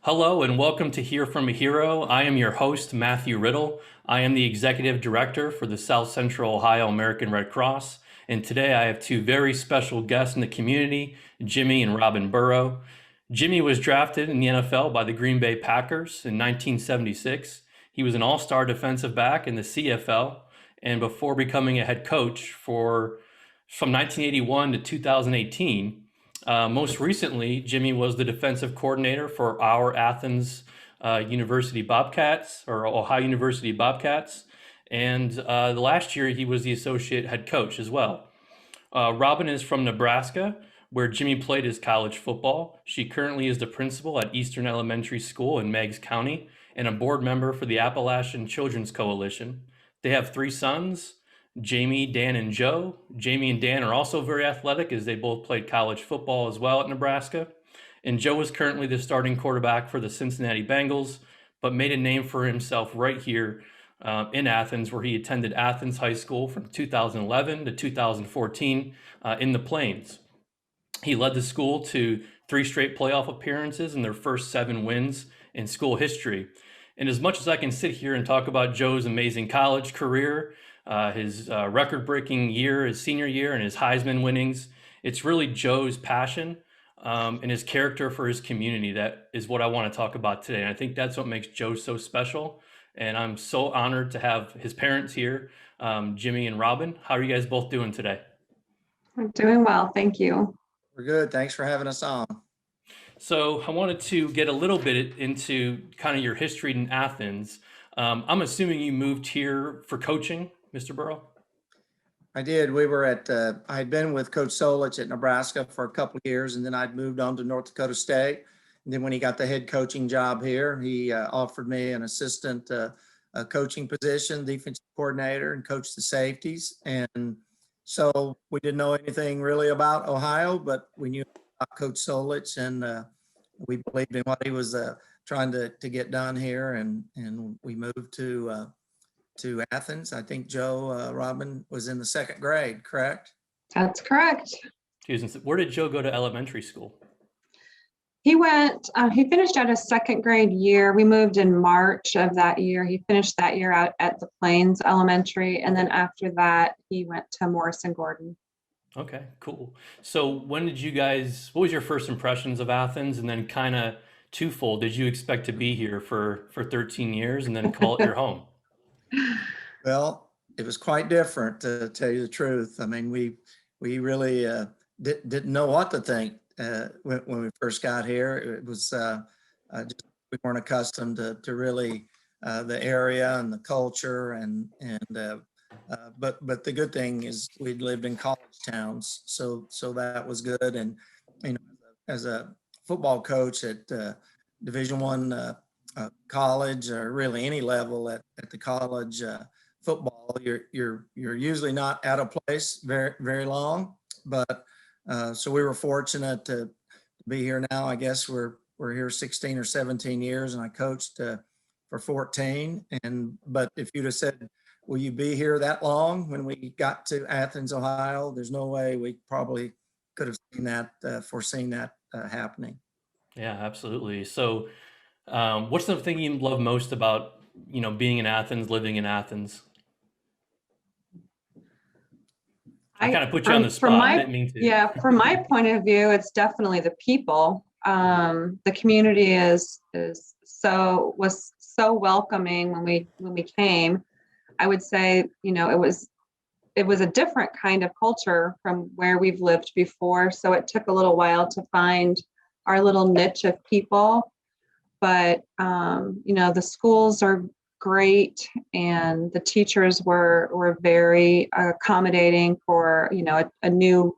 Hello and welcome to Hear from a Hero. I am your host, Matthew Riddle. I am the Executive Director for the South Central Ohio American Red Cross. And today I have two very special guests in the community, Jimmy and Robin Burrow. Jimmy was drafted in the NFL by the Green Bay Packers in 1976. He was an all-star defensive back in the CFL. And before becoming a head coach from 1981 to 2018, most recently, Jimmy was the defensive coordinator for our Athens University Bobcats, or Ohio University Bobcats. And the last year, he was the associate head coach as well. Robin is from Nebraska, where Jimmy played his college football. She currently is the principal at Eastern Elementary School in Meigs County and a board member for the Appalachian Children's Coalition. They have three sons, Jamie, Dan, and Joe. Jamie and Dan are also very athletic as they both played college football as well at Nebraska. And Joe is currently the starting quarterback for the Cincinnati Bengals, but made a name for himself right here in Athens, where he attended Athens High School from 2011 to 2014 in the Plains. He led the school to three straight playoff appearances and their first 7 wins in school history. And as much as I can sit here and talk about Joe's amazing college career, his record-breaking year, his senior year, and his Heisman winnings, it's really Joe's passion and his character for his community that is what I want to talk about today. And I think that's what makes Joe so special. And I'm so honored to have his parents here, Jimmy and Robin. How are you guys both doing today? I'm doing well, thank you. We're good. Thanks for having us on. So I wanted to get a little bit into kind of your history in Athens. I'm assuming you moved here for coaching, Mr. Burrow? I did. We were at, I had been with Coach Solich at Nebraska for a couple of years, and then I'd moved on to North Dakota State. And then when he got the head coaching job here, he offered me an assistant coaching position, defensive coordinator, and coached the safeties. And so we didn't know anything really about Ohio, but we knew about Coach Solich, and we believed in what he was trying to get done here. And we moved to Athens. I think Joe Robin was in the 2nd grade, correct? That's correct. Where did Joe go to elementary school? He finished out his 2nd grade year. We moved in March of that year. He finished that year out at the Plains Elementary. And then after that, he went to Morrison Gordon. Okay, cool. So what was your first impressions of Athens? And then kind of twofold, did you expect to be here for 13 years and then call it your home? Well, it was quite different, to tell you the truth. I mean, we really didn't know what to think when we first got here. It was just, we weren't accustomed to really the area and the culture, but the good thing is we'd lived in college towns, so that was good. And as a football coach at Division I college, or really any level at the college football, you're usually not out of place very, very long. But so we were fortunate to be here now. I guess we're here 16 or 17 years, and I coached for 14. But if you'd have said, will you be here that long when we got to Athens, Ohio, there's no way we probably could have foreseen that happening. Yeah, absolutely. So what's the thing you love most about, being in Athens, living in Athens? I kind of put you on the spot. I didn't mean to. Yeah, from my point of view, it's definitely the people. The community was so welcoming when we came. I would say, it was a different kind of culture from where we've lived before. So it took a little while to find our little niche of people. But, the schools are great, and the teachers were very accommodating for, a new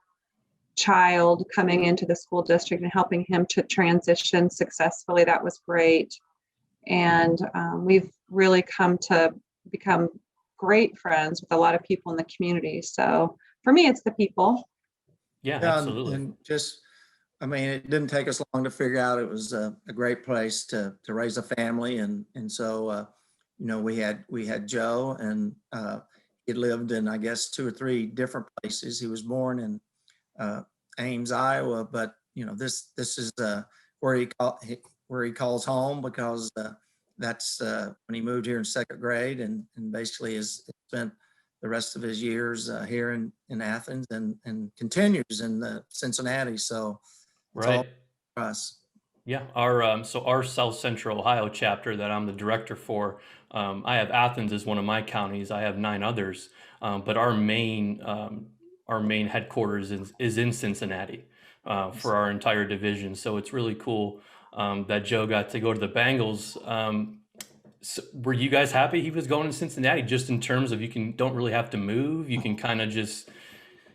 child coming into the school district and helping him to transition successfully. That was great. And we've really come to become great friends with a lot of people in the community. So for me, it's the people. Yeah, absolutely. And it didn't take us long to figure out it was a great place to raise a family. And so, we had Joe, and he lived in, I guess, 2 or 3 different places. He was born in Ames, Iowa, but this is where where he calls home, because that's when he moved here in second grade, and basically has spent the rest of his years here in Athens, and continues in Cincinnati. So it's all Right. for us. Yeah, our South Central Ohio chapter that I'm the director for, I have Athens as one of my counties. I have 9 others, but our main headquarters is in Cincinnati for our entire division. So it's really cool that Joe got to go to the Bengals. So were you guys happy he was going to Cincinnati? Just in terms of don't really have to move. You can kind of just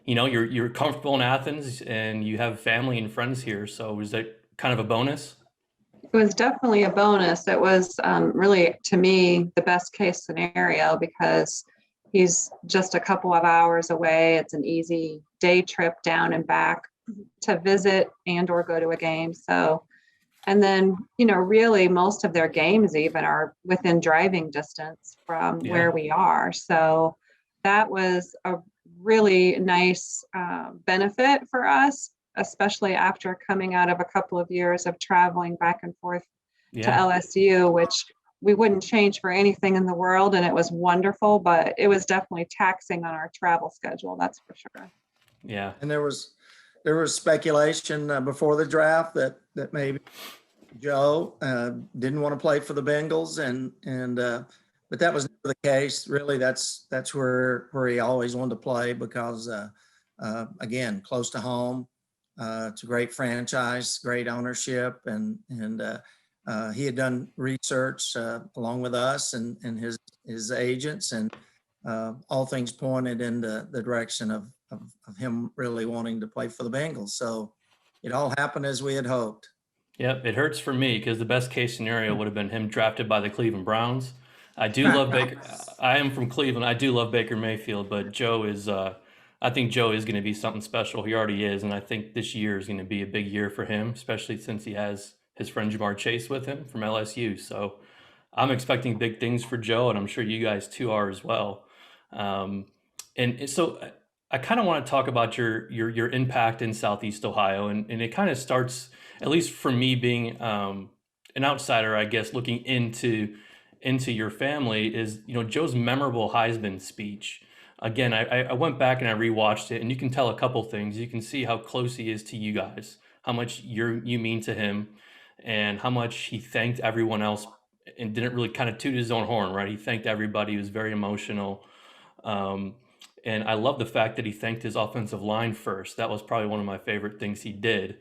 you're comfortable in Athens and you have family and friends here. So was that kind of a bonus? It was definitely a bonus. It was really, to me, the best case scenario because he's just a couple of hours away. It's an easy day trip down and back to visit and or go to a game. So, and then, really most of their games even are within driving distance from Yeah. where we are. So that was a really nice benefit for us, especially after coming out of a couple of years of traveling back and forth to Yeah. LSU, which we wouldn't change for anything in the world. And it was wonderful, but it was definitely taxing on our travel schedule. That's for sure. Yeah. And there was speculation before the draft that maybe Joe didn't want to play for the Bengals, and but that was never the case. Really, that's where he always wanted to play, because again, close to home. It's a great franchise, great ownership, and he had done research along with us and his agents, and all things pointed in the direction of him really wanting to play for the Bengals. So it all happened as we had hoped. Yep, it hurts for me because the best case scenario would have been him drafted by the Cleveland Browns. I do love Baker. I am from Cleveland. I do love Baker Mayfield, but I think Joe is going to be something special. He already is, and I think this year is going to be a big year for him, especially since he has his friend Jamar Chase with him from LSU. So I'm expecting big things for Joe, and I'm sure you guys too are as well. Um, and so I kind of want to talk about your impact in Southeast Ohio, and it kind of starts, at least for me being an outsider, I guess, looking into your family is Joe's memorable Heisman speech. Again, I went back and I rewatched it, and you can tell a couple things. You can see how close he is to you guys, how much you mean to him, and how much he thanked everyone else and didn't really kind of toot his own horn, right? He thanked everybody. He was very emotional. Um, and I love the fact that he thanked his offensive line first. That was probably one of my favorite things he did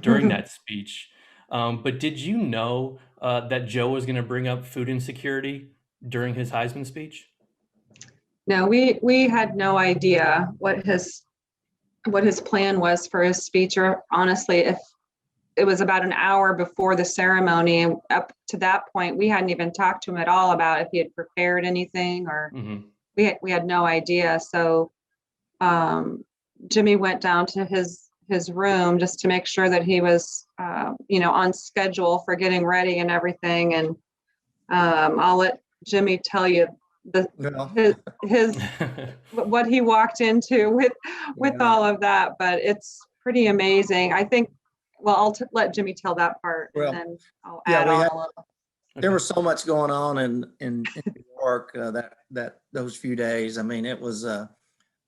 during that speech. But did you know that Joe was going to bring up food insecurity during his Heisman speech? No, we had no idea what his plan was for his speech, or honestly, if it was about an hour before the ceremony, and up to that point, we hadn't even talked to him at all about if he had prepared anything, or Hmm. we had no idea. So Jimmy went down to his room just to make sure that he was on schedule for getting ready and everything. And I'll let Jimmy tell you Well, his what he walked into with yeah. all of that, but it's pretty amazing. I think, well, I'll let Jimmy tell that part, and Well, then I'll yeah, add we on had a little. there Okay. was so much going on in New York that those few days. I mean, it was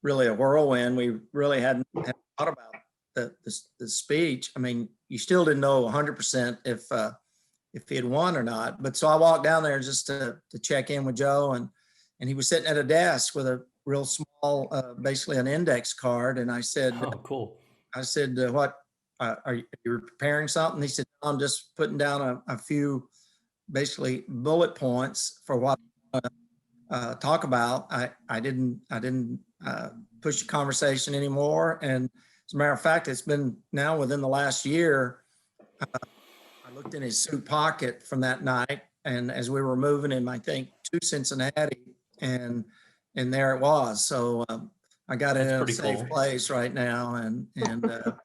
really a whirlwind. We really hadn't thought about the speech. I mean, you still didn't know 100% if he had won or not. But so I walked down there just to check in with Joe, and he was sitting at a desk with a real small, basically an index card. And Oh, cool. what are you preparing something? He said, "No, I'm just putting down a few basically bullet points for what I want to talk about." I didn't push the conversation anymore. And as a matter of fact, it's been now within the last year. I looked in his suit pocket from that night, and as we were moving him, I think, to Cincinnati, and there it was. So I got it That's in a pretty safe cool. place right now, and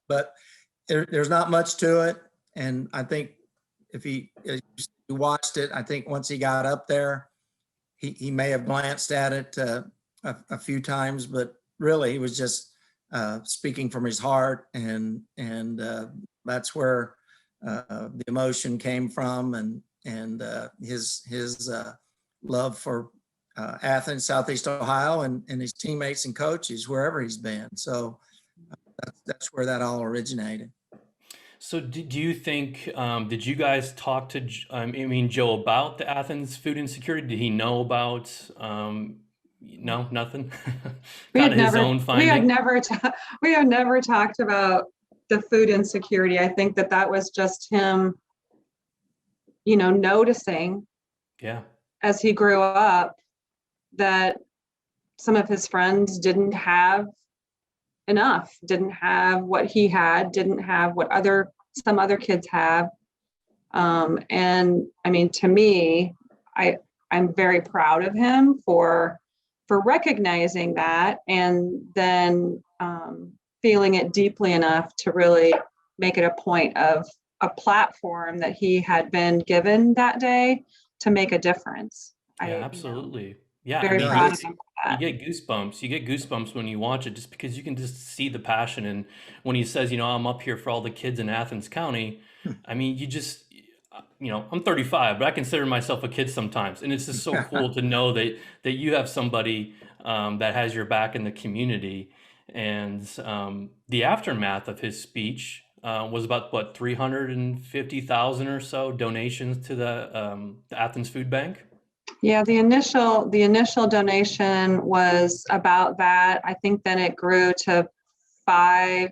but there's not much to it. And I think if he watched it, I think once he got up there, he may have glanced at it a few times, but really he was just speaking from his heart, and that's where the emotion came from, and his love for Athens, Southeast Ohio, and his teammates and coaches wherever he's been. So that's where that all originated. So do you think, did you guys talk to, I mean, Joe about the Athens food insecurity? Did he know about, no, nothing? We Kind had of his never, own we had finding? never, we had never talked about the food insecurity. I think that was just him, noticing Yeah, as he grew up that some of his friends didn't have enough, didn't have what he had, didn't have what some other kids have. And I mean, to me, I'm very proud of him for recognizing that, and then feeling it deeply enough to really make it a point of a platform that he had been given that day to make a difference. yeah, I, absolutely. Yeah, I very mean, Yeah, proud of he's him for you that. get goosebumps. You get goosebumps when you watch it just because you can just see the passion. And when he says, I'm up here for all the kids in Athens County, I mean, I'm 35, but I consider myself a kid sometimes. And it's just so cool to know that you have somebody that has your back in the community. And the aftermath of his speech was about, what, 350,000 or so donations to the Athens Food Bank? Yeah, the initial donation was about that. I think then it grew to 5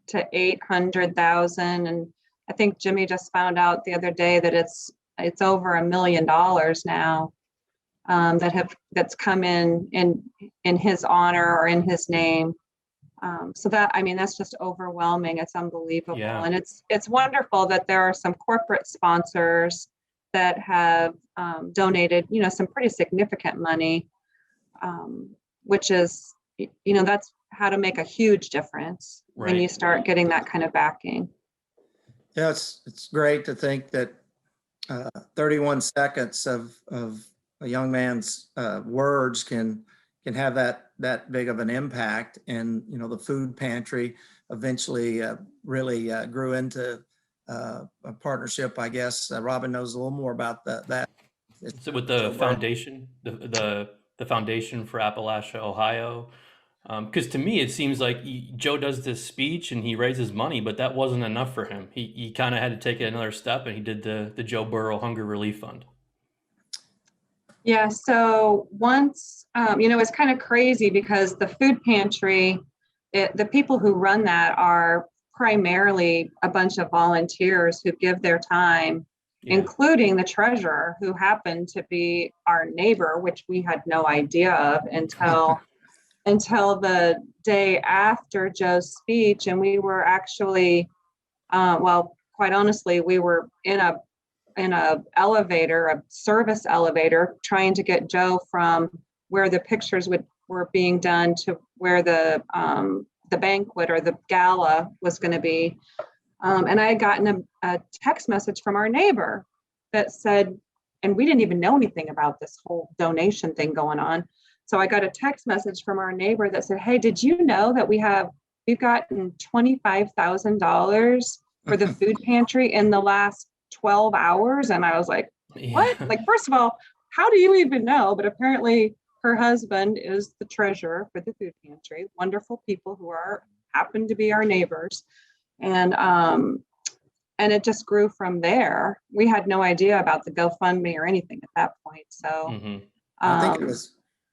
to 800,000, and I think Jimmy just found out the other day that it's over $1 million now, that's come in his honor or in his name. So that, I mean, that's just overwhelming. It's unbelievable, Yeah. and it's wonderful that there are some corporate sponsors that have donated, some pretty significant money, which is, that's how to make a huge difference when you Right. start getting that kind of backing. Yeah, it's great to think that 31 seconds of a young man's words can have that big of an impact. And the food pantry eventually really grew into a partnership. I guess Robin knows a little more about that. It's So with the Joe Burrow. foundation, the Foundation for Appalachia, Ohio, because to me it seems like Joe does this speech and he raises money, but that wasn't enough for him. He kind of had to take it another step, and he did the Joe Burrow Hunger Relief Fund. Yeah, so once, it's kind of crazy because the food pantry, the people who run that are primarily a bunch of volunteers who give their time, Yeah. including the treasurer, who happened to be our neighbor, which we had no idea of until the day after Joe's speech. And we were actually, well, quite honestly, we were in a elevator, a service elevator, trying to get Joe from where the pictures were being done to where the banquet or the gala was going to be. And I had gotten a text message from our neighbor that said, and we didn't even know anything about this whole donation thing going on. So I got a text message from our neighbor that said, "Hey, did you know that we've gotten $25,000 for the food pantry in the last 12 hours?" And I was like, Yeah. "What?" Like, first of all, how do you even know? But apparently her husband is the treasurer for the food pantry. Wonderful people who happen to be our neighbors. And it just grew from there. We had no idea about the GoFundMe or anything at that point. So Hmm. I think it um, was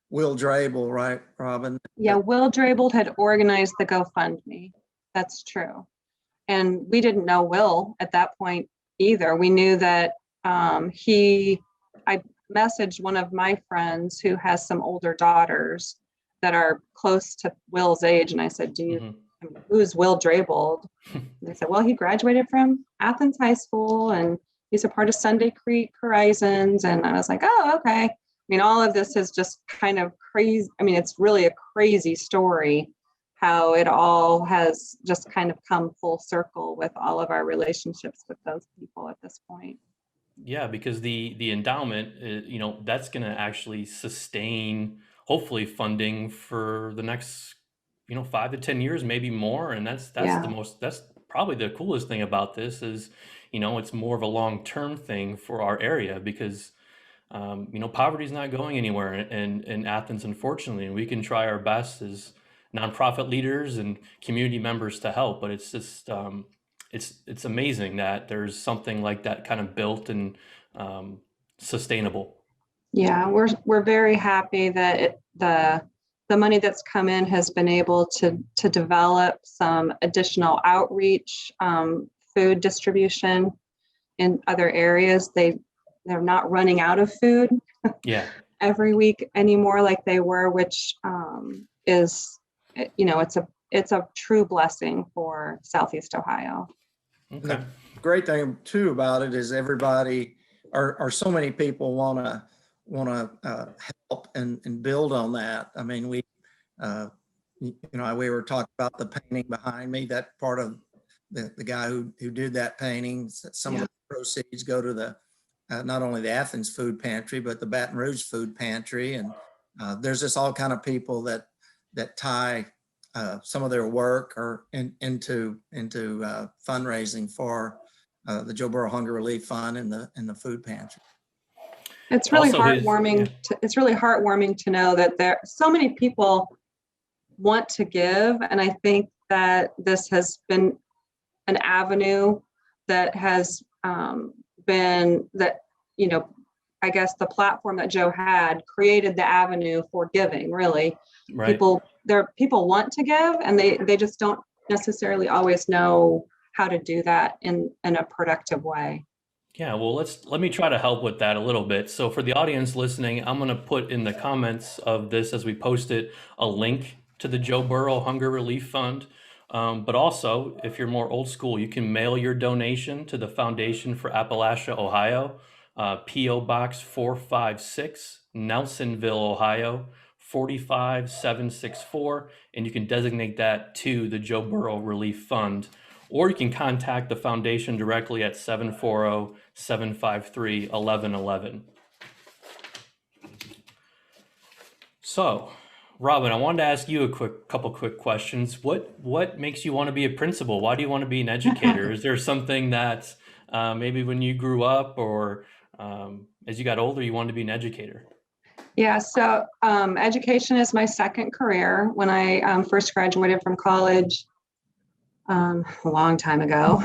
Will Drabel, right, Robin? yeah, Will Drabel had organized the GoFundMe. That's true. And we didn't know Will at that point either. We knew that I messaged one of my friends who has some older daughters that are close to Will's age. And I said, who's Will Drabel? And they said, well, he graduated from Athens High School and he's a part of Sunday Creek Horizons. And I was like, oh, okay. I mean, all of this is just kind of crazy. I mean, it's really a crazy story how it all has just kind of come full circle with all of our relationships with those people at this point. Yeah, because the endowment, that's going to actually sustain, hopefully, funding for the next, 5 to 10 years, maybe more. And that's Yeah. that's probably the coolest thing about this is, it's more of a long-term thing for our area because poverty is not going anywhere in Athens, unfortunately, and we can try our best as nonprofit leaders and community members to help. But it's just it's amazing that there's something like that kind of built and um, sustainable. Yeah, we're very happy that the money that's come in has been able to develop some additional outreach, food distribution in other areas. They're not running out of food Yeah. every week anymore like they were, which is, it's a true blessing for Southeast Ohio. And Okay. the great thing too about it is everybody, or so many people want to help and build on that. I mean, we were talking about the painting behind me. That part of the guy who did that painting. Some of the proceeds go to the not only the Athens Food Pantry but the Baton Rouge Food Pantry, and there's just all kind of people that tie some of their work or into fundraising for the Joe Burrow Hunger Relief Fund and the food pantry. It's really Also his- heartwarming. yeah. It's really heartwarming to know that there so many people want to give, and I think that this has been an avenue that has been that I guess the platform that Joe had created the avenue for giving. Really, Right. people want to give, and they just don't necessarily always know how to do that in a productive way. Yeah, well, let me try to help with that a little bit. So for the audience listening, I'm going to put in the comments of this as we post it a link to the Joe Burrow Hunger Relief Fund. But also, if you're more old school, you can mail your donation to the Foundation for Appalachia, Ohio, P.O. Box 456, Nelsonville, Ohio, 45764, and you can designate that to the Joe Burrow Relief Fund. Or you can contact the foundation directly at 740-753-1111. So, Robin, I wanted to ask you a couple quick questions. What makes you want to be a principal? Why do you want to be an educator? Is there something that maybe when you grew up or as you got older, you wanted to be an educator? Yeah, so education is my second career. When I first graduated from college, a long time ago,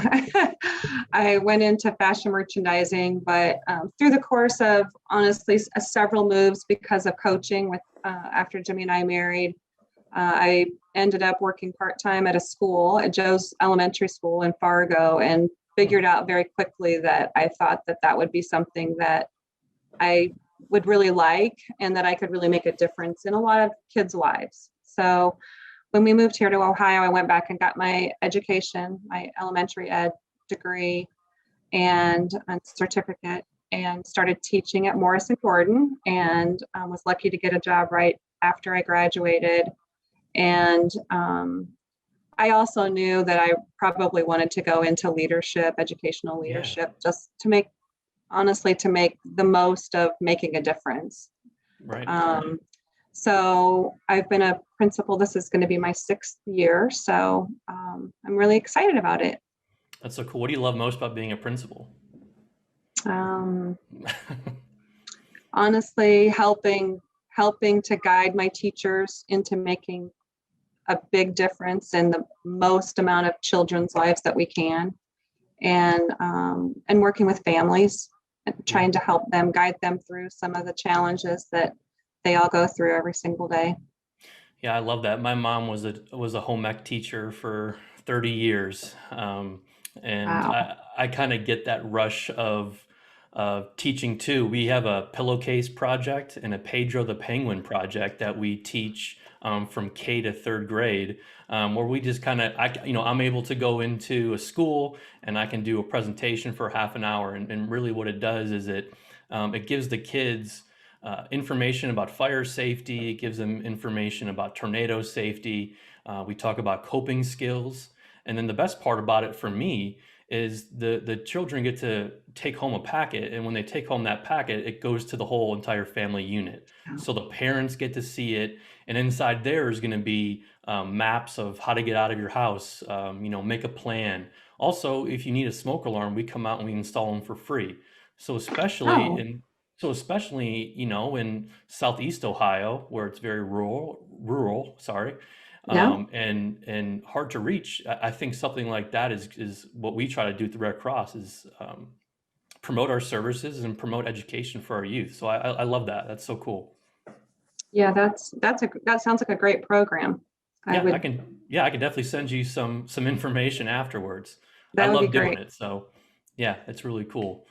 I went into fashion merchandising, but through the course of honestly several moves because of coaching with after Jimmy and I married, I ended up working part-time at a school, at Joe's elementary school in Fargo, and figured out very quickly that I thought that would be something that I would really like and that I could really make a difference in a lot of kids' lives. So when we moved here to Ohio, I went back and got my education, my elementary ed degree and a certificate, and started teaching at Morrison Gordon, and was lucky to get a job right after I graduated. And I also knew that I probably wanted to go into leadership, educational leadership, just to make the most of making a difference. Right. So I've been a principal. This is going to be my 6th year. So I'm really excited about it. That's so cool. What do you love most about being a principal? Honestly, helping to guide my teachers into making a big difference in the most amount of children's lives that we can, and working with families and trying to help them, guide them through some of the challenges that they all go through every single day. Yeah, I love that. My mom was a home ec teacher for 30 years, and Wow. I kind of get that rush of teaching too. We have a pillowcase project and a Pedro the Penguin project that we teach from K to 3rd grade, where we just kind of, I'm able to go into a school and I can do a presentation for half an hour, and really what it does is it gives the kids information about fire safety. It gives them information about tornado safety. We talk about coping skills. And then the best part about it for me is the children get to take home a packet, and when they take home that packet, it goes to the whole entire family unit. Yeah. So the parents get to see it, and inside there is going to be maps of how to get out of your house. Make a plan. Also, if you need a smoke alarm, we come out and we install them for free. So especially Oh, in so especially in Southeast Ohio, where it's very rural, sorry, yeah. and hard to reach. I think something like that is what we try to do at the Red Cross is promote our services and promote education for our youth. So I love that. That's so cool. Yeah, that sounds like a great program. I Yeah, I would, can. Yeah, I can definitely send you some information afterwards. I that would be love doing great. it. So yeah, it's really cool.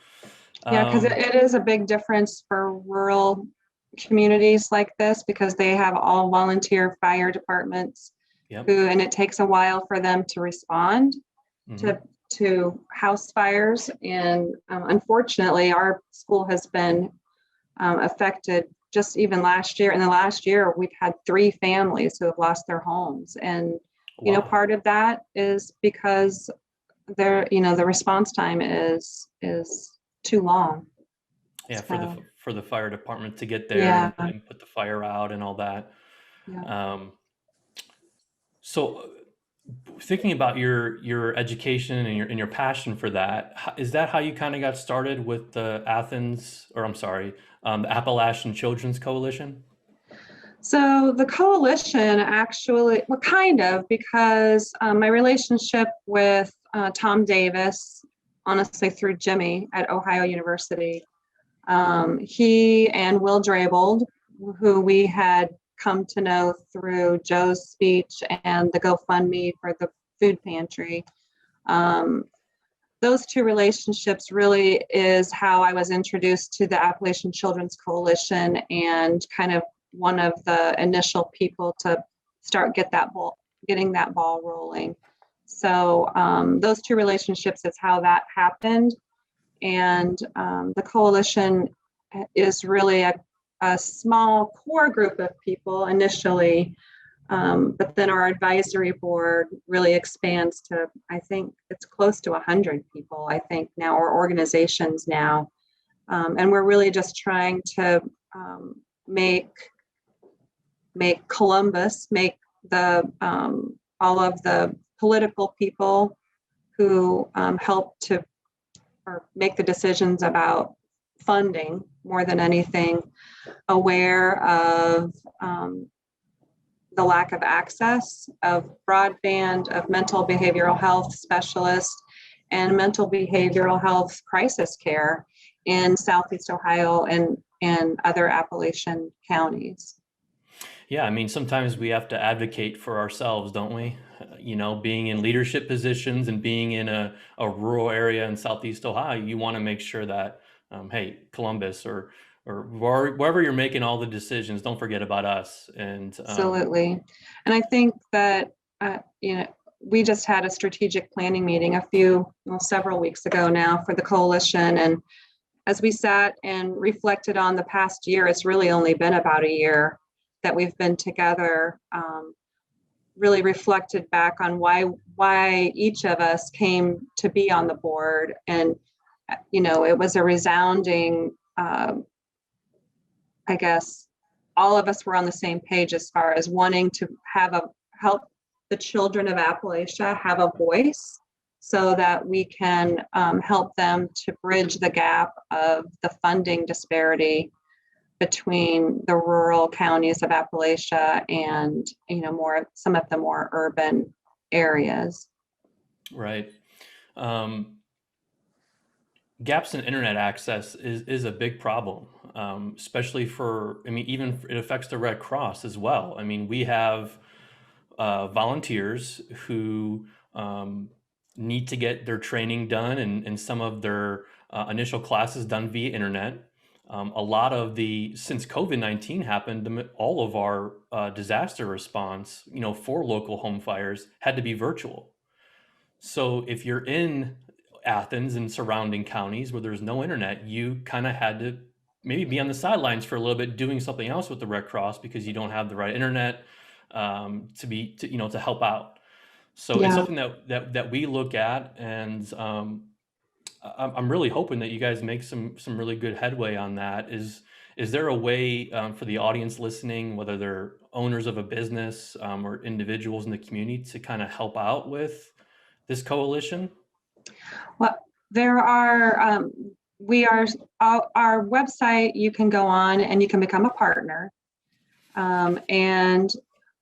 Yeah, because Um, it is a big difference for rural communities like this because they have all volunteer fire departments yep. and it takes a while for them to respond Hmm. to house fires. And unfortunately, our school has been affected just even last year. In the last year, we've had 3 families who have lost their homes. And, Wow. part of that is because the response time is too long. Yeah, So, for the fire department to get there yeah, and put the fire out and all that. yeah. Um, so thinking about your education and your passion for that, is that how you kind of got started with the Athens, or I'm sorry, the Appalachian Children's Coalition? So the coalition actually, well, kind of, because my relationship with Tom Davis, honestly, through Jimmy at Ohio University, he and Will Draybold, who we had come to know through Joe's speech and the GoFundMe for the food pantry. Um, those two relationships really is how I was introduced to the Appalachian Children's Coalition and kind of one of the initial people to start getting that ball rolling. So those two relationships is how that happened. And the coalition is really a small core group of people initially, but then our advisory board really expands to, I think it's close to 100 people, I think now, or organizations now. And we're really just trying to make Columbus, make the all of the political people who help to or make the decisions about funding more than anything, aware of the lack of access of broadband, of mental behavioral health specialists, and mental behavioral health crisis care in Southeast Ohio and other Appalachian counties. Yeah, I mean, sometimes we have to advocate for ourselves, don't we? Being in leadership positions and being in a rural area in Southeast Ohio, you want to make sure that, hey, Columbus or wherever you're making all the decisions, don't forget about us. And Absolutely. And I think that, we just had a strategic planning meeting several weeks ago now for the coalition. And as we sat and reflected on the past year, it's really only been about a year that we've been together, really reflected back on why each of us came to be on the board. And, it was a resounding, I guess, all of us were on the same page as far as wanting to help the children of Appalachia have a voice so that we can help them to bridge the gap of the funding disparity between the rural counties of Appalachia and some of the more urban areas. right. Um, Gaps in internet access is a big problem, especially I mean, even it affects the Red Cross as well. I mean, we have volunteers who need to get their training done and some of their initial classes done via internet. Since COVID-19 happened, all of our disaster response, for local home fires had to be virtual. So if you're in Athens and surrounding counties where there's no internet, you kind of had to maybe be on the sidelines for a little bit doing something else with the Red Cross because you don't have the right internet to help out. So it's Yeah. something that we look at, and I'm really hoping that you guys make some really good headway on that. Is there a way for the audience listening, whether they're owners of a business or individuals in the community, to kind of help out with this coalition? Well, there are, we are, our website, you can go on and you can become a partner. And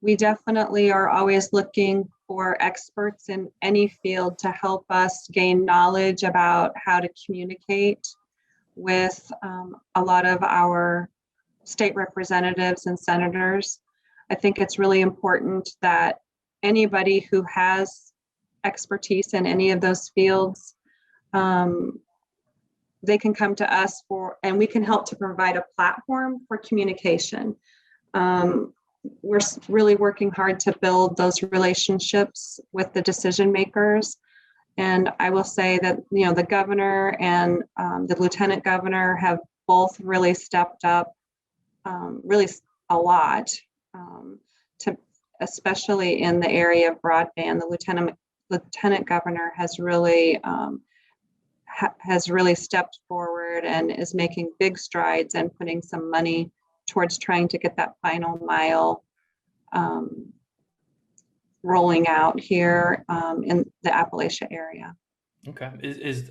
we definitely are always looking for experts in any field to help us gain knowledge about how to communicate with a lot of our state representatives and senators. I think it's really important that anybody who has expertise in any of those fields, they can come to us for, and we can help to provide a platform for communication. We're really working hard to build those relationships with the decision makers. And I will say that, you know, the governor and the lieutenant governor have both really stepped up really a lot, to, especially in the area of broadband. The lieutenant governor has really stepped forward and is making big strides and putting some money towards trying to get that final mile rolling out here in the Appalachia area. Okay.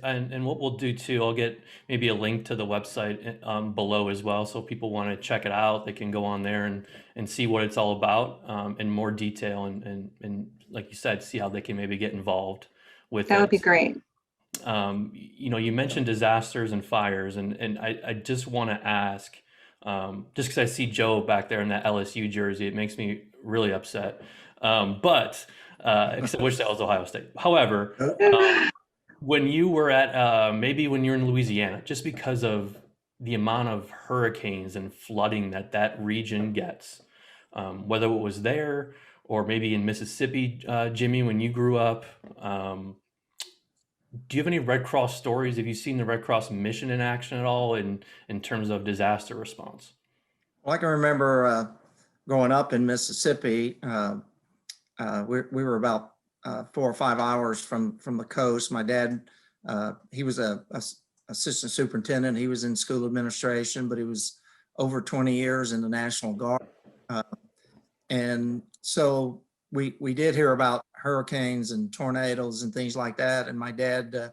And what we'll do too, I'll get maybe a link to the website below as well. So if people want to check it out, they can go on there and see what it's all about in more detail, and like you said, see how they can maybe get involved with That would be it. great. You know, you mentioned disasters and fires, and I just want to ask, just because I see Joe back there in that LSU jersey, it makes me really upset. But because I wish that was Ohio State. However, when you were at maybe when you're in Louisiana, just because of the amount of hurricanes and flooding that region gets, whether it was there or maybe in Mississippi, Jimmy, when you grew up, do you have any Red Cross stories? Have you seen the Red Cross mission in action at all in terms of disaster response? Well, I can remember growing up in Mississippi. We were about 4 or 5 hours from the coast. My dad, he was a assistant superintendent. He was in school administration, but he was over 20 years in the National Guard. And so we did hear about hurricanes and tornadoes and things like that. And my dad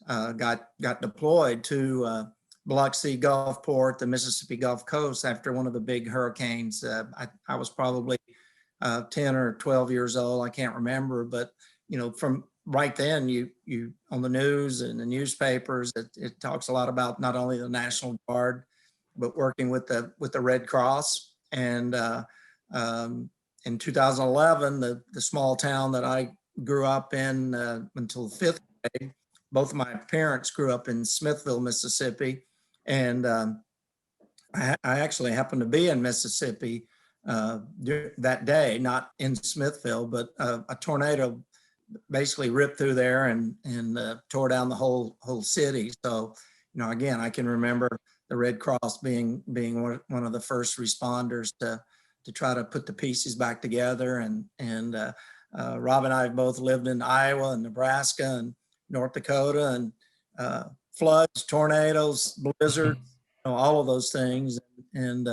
got deployed to Biloxi, Gulfport, the Mississippi Gulf Coast after one of the big hurricanes. I was probably 10 or 12 years old. I can't remember, but you know, from right then, you on the news and the newspapers, it talks a lot about not only the National Guard, but working with the Red Cross. And in 2011, the small town that I grew up in until fifth grade, both of my parents grew up in Smithville, Mississippi, and I actually happened to be in Mississippi that day, not in Smithville, but a tornado basically ripped through there and tore down the whole city. So, you know, again, I can remember the Red Cross being one of the first responders to try to put the pieces back together. And Rob and I have both lived in Iowa and Nebraska and North Dakota, and floods, tornadoes, blizzards, you know, all of those things. And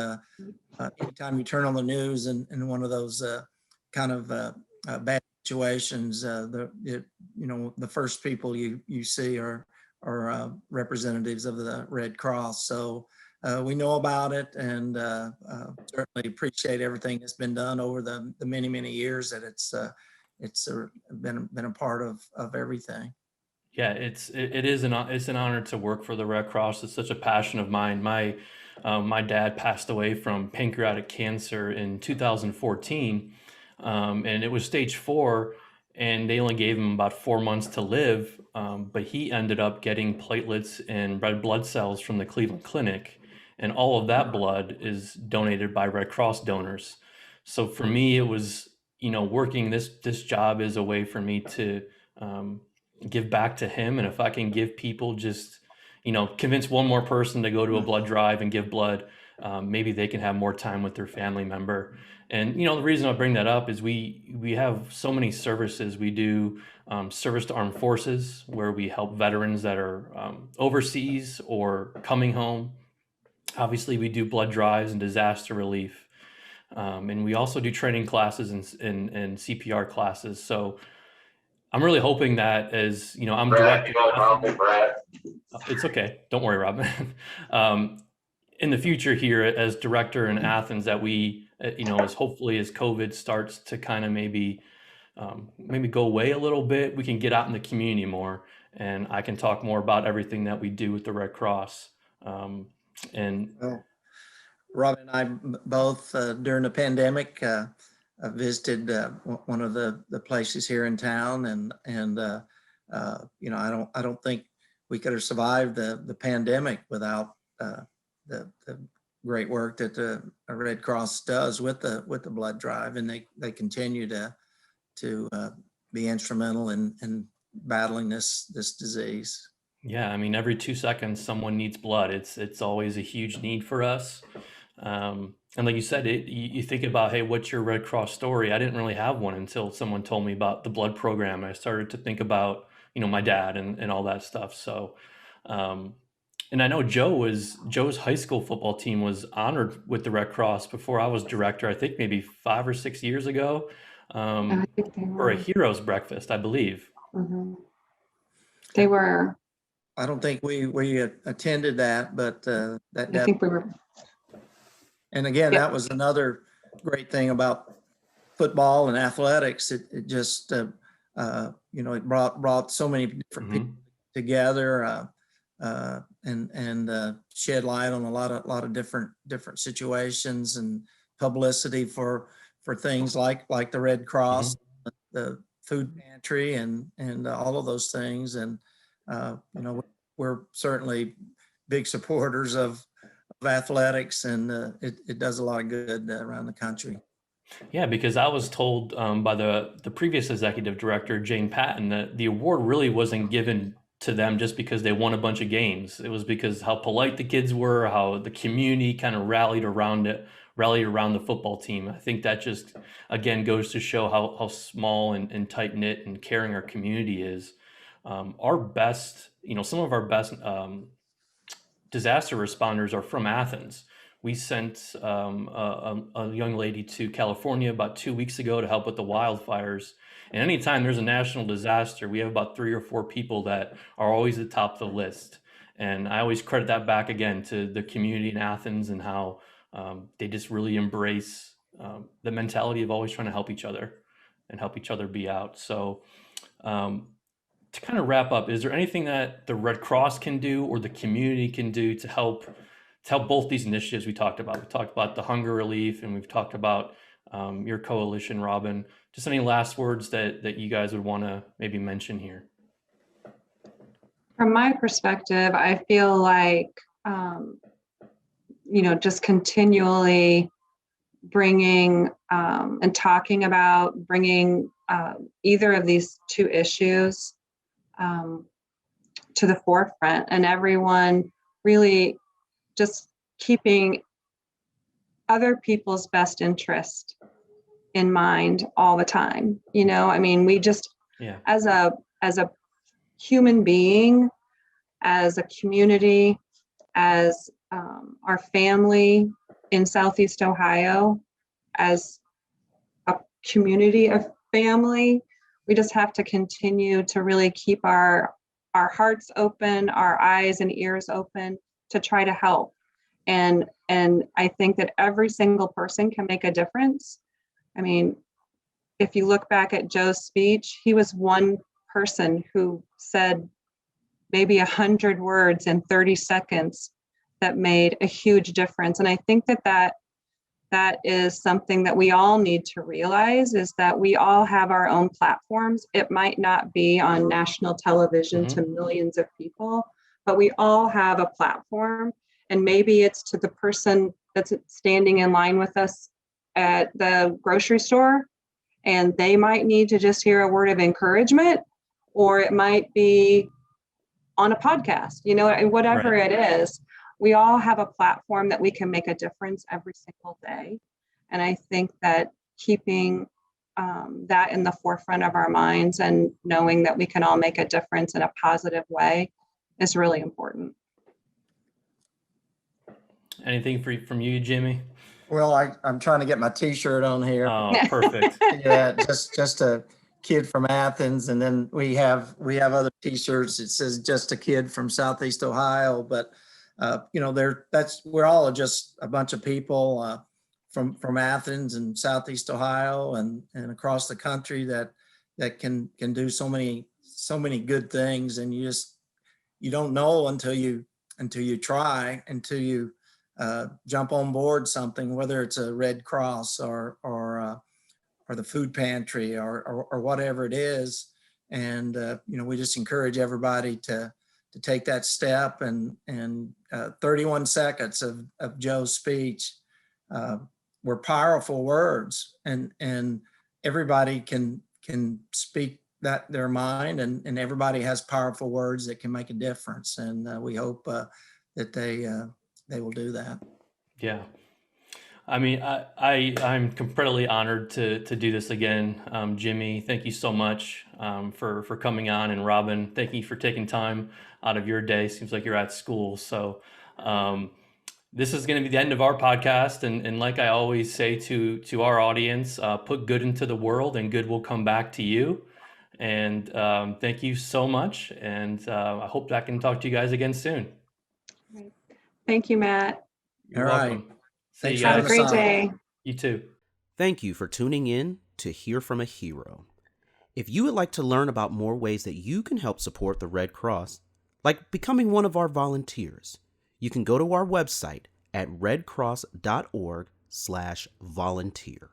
anytime you turn on the news and one of those kind of bad situations, you know, the first people you see are representatives of the Red Cross. So we know about it, and certainly appreciate everything that's been done over the many years that it's been a part of everything. Yeah, it's an honor to work for the Red Cross. It's such a passion of mine. My dad passed away from pancreatic cancer in 2014, and it was stage 4, and they only gave him about 4 months to live. But he ended up getting platelets and red blood cells from the Cleveland Clinic, and all of that blood is donated by Red Cross donors. So for me, it was, you know, working this job is a way for me to give back to him. And if I can give people just, you know, convince one more person to go to a blood drive and give blood, maybe they can have more time with their family member. And the reason I bring that up is we have so many services. We do service to armed forces, where we help veterans that are overseas or coming home. Obviously, we do blood drives and disaster relief. And we also do training classes and CPR classes. So I'm really hoping that, as I'm Brad, directing. you want to call me Brad? It's okay. Don't worry, Robin. In the future here, as director in Athens, that we, as hopefully as COVID starts to kind of maybe go away a little bit, we can get out in the community more, and I can talk more about everything that we do with the Red Cross. And Well, Robin and I both during the pandemic visited one of the places here in town, and I don't think we could have survived the pandemic without the great work that the Red Cross does with the blood drive, and they continue to be instrumental in battling this disease. yeah, I mean, every 2 seconds, someone needs blood. It's always a huge need for us. And like you said, you think about, hey, what's your Red Cross story? I didn't really have one until someone told me about the blood program. I started to think about, my dad and all that stuff. So, and I know Joe's high school football team was honored with the Red Cross before I was director, I think maybe 5 or 6 years ago, I think they for a were. heroes breakfast, I believe. Mhm. They were. I don't think we attended that, but I think we were. and again, Yeah. that was another great thing about football and athletics. It just it brought so many different Mhm. people together, and shed light on a lot of different situations and publicity for things like the Red Cross, the food pantry, and all of those things. And we're certainly big supporters of athletics, and it does a lot of good around the country. Yeah, because I was told by the previous executive director, Jane Patton, that the award really wasn't given to them just because they won a bunch of games. It was because how polite the kids were, how the community kind of rallied around the football team. I think that just, again, goes to show how small and tight knit and caring our community is. Our best, some of our best disaster responders are from Athens. We sent a young lady to California about 2 weeks ago to help with the wildfires. And anytime there's a national disaster, we have about 3 or 4 people that are always at the top of the list. And I always credit that back again to the community in Athens and how they just really embrace the mentality of always trying to help each other and help each other be out. So to kind of wrap up, is there anything that the Red Cross can do or the community can do to help both these initiatives we talked about? We talked about the hunger relief, and we've talked about your coalition, Robin. Just any last words that you guys would want to maybe mention here? From my perspective, I feel like, just continually bringing and talking about bringing either of these two issues to the forefront, and everyone really just keeping other people's best interest in mind all the time. I mean, we just, Yeah. as a human being, as a community, as our family in Southeast Ohio, as a community of family, we just have to continue to really keep our hearts open, our eyes and ears open to try to help. And I think that every single person can make a difference. I mean, if you look back at Joe's speech, he was one person who said maybe 100 words in 30 seconds that made a huge difference. And I think that is something that we all need to realize, is that we all have our own platforms. It might not be on national television to millions of people, but we all have a platform. And maybe it's to the person that's standing in line with us at the grocery store, and they might need to just hear a word of encouragement, or it might be on a podcast, whatever Right. it is. we all have a platform that we can make a difference every single day. And I think that keeping that in the forefront of our minds and knowing that we can all make a difference in a positive way is really important. Anything from you, Jimmy? Well, I'm trying to get my T-shirt on here. Oh, perfect. Yeah, just a kid from Athens, and then we have other T-shirts. It says just a kid from Southeast Ohio, but we're all just a bunch of people from Athens and Southeast Ohio and across the country that can do so many good things, and you don't know until you try, until you jump on board something, whether it's a Red Cross or the food pantry or whatever it is. And we just encourage everybody to take that step. And 31 seconds of Joe's speech were powerful words, and everybody can speak their mind, and everybody has powerful words that can make a difference. And we hope that they will do that. Yeah. I mean, I'm completely honored to do this again. Jimmy, thank you so much for coming on. And Robin, thank you for taking time out of your day. Seems like you're at school. So this is going to be the end of our podcast. And like I always say to our audience, put good into the world and good will come back to you. And thank you so much. And I hope I can talk to you guys again soon. Thank you, Matt. You're All right. welcome. See Thanks you for Have guys. a having us great on. day. You too. Thank you for tuning in to Hear from a Hero. If you would like to learn about more ways that you can help support the Red Cross, like becoming one of our volunteers, you can go to our website at redcross.org/volunteer.